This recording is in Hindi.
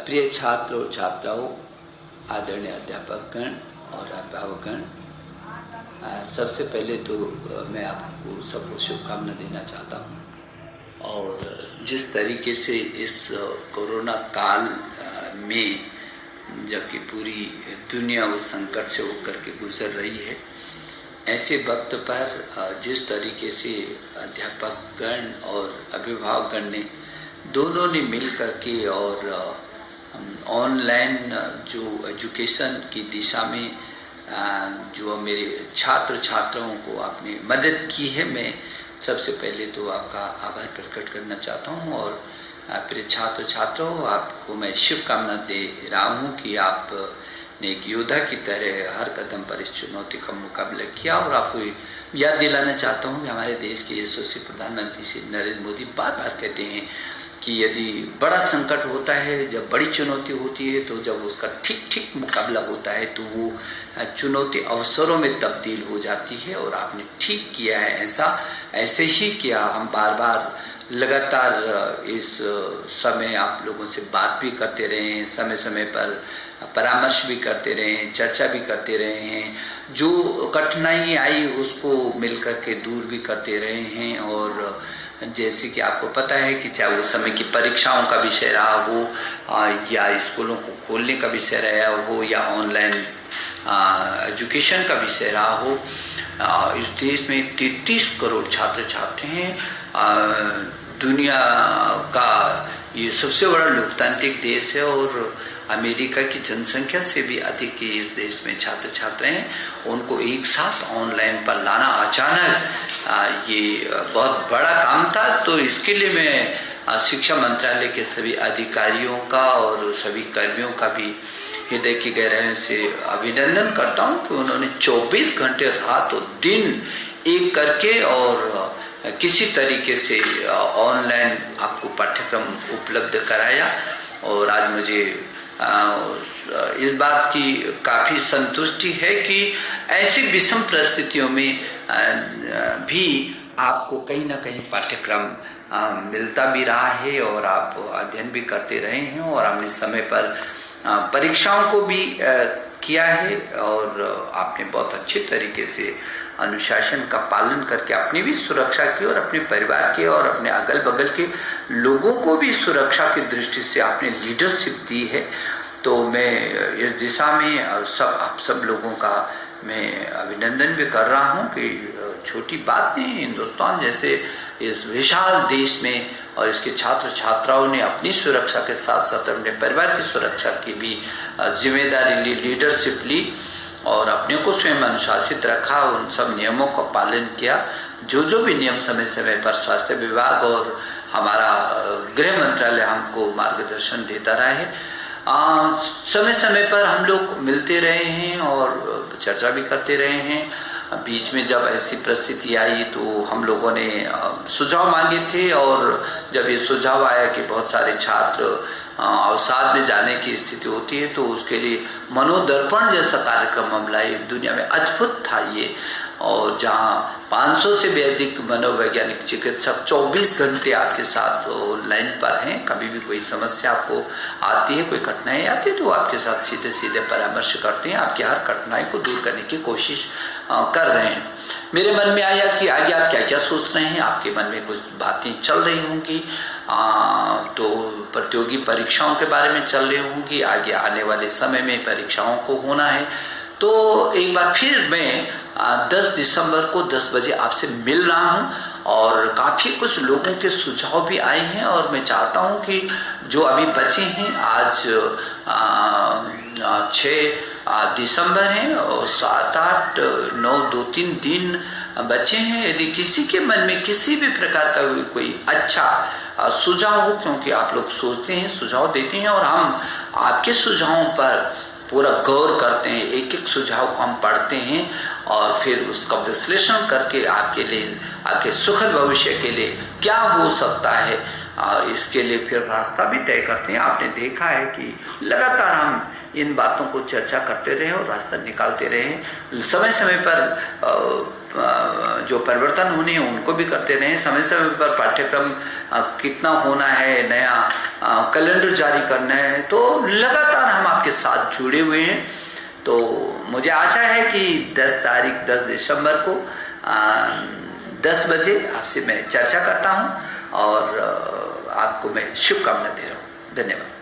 प्रिय छात्र और छात्राओं, आदरणीय अध्यापकगण और अभिभावकगण, सबसे पहले तो मैं आपको सबको शुभकामना देना चाहता हूँ। और जिस तरीके से इस कोरोना काल में जबकि पूरी दुनिया उस संकट से होकर के गुजर रही है, ऐसे वक्त पर जिस तरीके से अध्यापकगण और अभिभावकगण ने दोनों ने मिल करके और ऑनलाइन जो एजुकेशन की दिशा में जो मेरे छात्र छात्राओं को आपने मदद की है, मैं सबसे पहले तो आपका आभार प्रकट करना चाहता हूं। और प्रिय छात्र छात्राओं, आपको मैं शुभकामना दे रहा हूं कि आपने एक योद्धा की तरह हर कदम पर इस चुनौती का मुकाबला किया। और आपको याद दिलाना चाहता हूं कि हमारे देश के यशस्वी प्रधानमंत्री श्री नरेंद्र मोदी बार बार कहते हैं कि यदि बड़ा संकट होता है, जब बड़ी चुनौती होती है, तो जब उसका ठीक मुकाबला होता है तो वो चुनौती अवसरों में तब्दील हो जाती है। और आपने ठीक किया है, ऐसे ही किया। हम बार बार लगातार इस समय आप लोगों से बात भी करते रहे हैं, समय समय पर परामर्श भी करते रहे हैं, चर्चा भी करते रहे हैं, जो कठिनाई आई उसको मिलकर के दूर भी करते रहे हैं। और जैसे कि आपको पता है कि चाहे वो समय की परीक्षाओं का विषय रहा हो या स्कूलों को खोलने का विषय रहा हो या ऑनलाइन एजुकेशन का विषय रहा हो, इस देश में 33 करोड़ छात्र छात्र हैं। दुनिया का ये सबसे बड़ा लोकतांत्रिक देश है और अमेरिका की जनसंख्या से भी अधिक के इस देश में छात्र छात्र हैं। उनको एक साथ ऑनलाइन पर लाना अचानक ये बहुत बड़ा काम था। तो इसके लिए मैं शिक्षा मंत्रालय के सभी अधिकारियों का और सभी कर्मियों का भी हृदय की गहराइयों से अभिनंदन करता हूँ कि उन्होंने 24 घंटे रात और दिन एक करके और किसी तरीके से ऑनलाइन आपको पाठ्यक्रम उपलब्ध कराया। और आज मुझे इस बात की काफ़ी संतुष्टि है कि ऐसी विषम परिस्थितियों में भी आपको कहीं ना कहीं पाठ्यक्रम मिलता भी रहा है और आप अध्ययन भी करते रहे हैं। और हमने समय पर परीक्षाओं को भी किया है और आपने बहुत अच्छे तरीके से अनुशासन का पालन करके अपनी भी सुरक्षा की और अपने परिवार के और अपने अगल बगल के लोगों को भी सुरक्षा की दृष्टि से आपने लीडरशिप दी है। तो मैं इस दिशा में आप सब लोगों का मैं अभिनंदन भी कर रहा हूं कि छोटी बात नहीं, हिंदुस्तान जैसे इस विशाल देश में और इसके छात्र छात्राओं ने अपनी सुरक्षा के साथ साथ अपने परिवार की सुरक्षा की भी जिम्मेदारी ली, लीडरशिप ली और अपने को स्वयं अनुशासित रखा, उन सब नियमों का पालन किया। जो भी नियम समय समय पर स्वास्थ्य विभाग और हमारा गृह मंत्रालय हमको मार्गदर्शन देता रहा है। समय समय पर हम लोग मिलते रहे हैं और चर्चा भी करते रहे हैं। बीच में जब ऐसी परिस्थिति आई तो हम लोगों ने सुझाव मांगे थे और जब ये सुझाव आया कि बहुत सारे छात्र अवसाद में जाने की स्थिति होती है तो उसके लिए मनोदर्पण जैसा कार्यक्रम हम लाए। दुनिया में अद्भुत था ये, और जहाँ 500 से भी अधिक मनोवैज्ञानिक चिकित्सक 24 घंटे आपके साथ लाइन पर हैं। कभी भी कोई समस्या आपको आती है, कोई कठिनाई आती है तो आपके साथ सीधे परामर्श करते हैं, आपकी हर कठिनाई को दूर करने की कोशिश कर रहे हैं। मेरे मन में आया कि आगे आप क्या क्या सोच रहे हैं, आपके मन में कुछ बातें चल रही होंगी, तो प्रतियोगी परीक्षाओं के बारे में चल रही होंगी, आगे आने वाले समय में परीक्षाओं को होना है। तो एक बार फिर मैं 10 दिसंबर को 10 बजे आपसे मिल रहा हूं और काफ़ी कुछ लोगों के सुझाव भी आए हैं और मैं चाहता हूं कि जो अभी बचे हैं, आज 6 दिसंबर हैं और 7, 8, 9, 2-3 दिन बचे हैं। यदि किसी के मन में किसी भी प्रकार का कोई अच्छा सुझाव हो, क्योंकि आप लोग सोचते हैं, सुझाव देते हैं और हम आपके सुझावों पर पूरा गौर करते हैं, एक एक सुझाव को हम पढ़ते हैं और फिर उसका विश्लेषण करके आपके लिए, आपके सुखद भविष्य के लिए क्या हो सकता है इसके लिए फिर रास्ता भी तय करते हैं। आपने देखा है कि लगातार हम इन बातों को चर्चा करते रहे और रास्ता निकालते रहे। समय समय पर जो परिवर्तन होने हैं उनको भी करते रहे। समय समय पर पाठ्यक्रम कितना होना है, नया कैलेंडर जारी करना है, तो लगातार हम आपके साथ जुड़े हुए हैं। तो मुझे आशा है कि 10 दिसंबर को 10 बजे आपसे मैं चर्चा करता हूं और आपको मैं शुभकामना दे रहा हूं। धन्यवाद।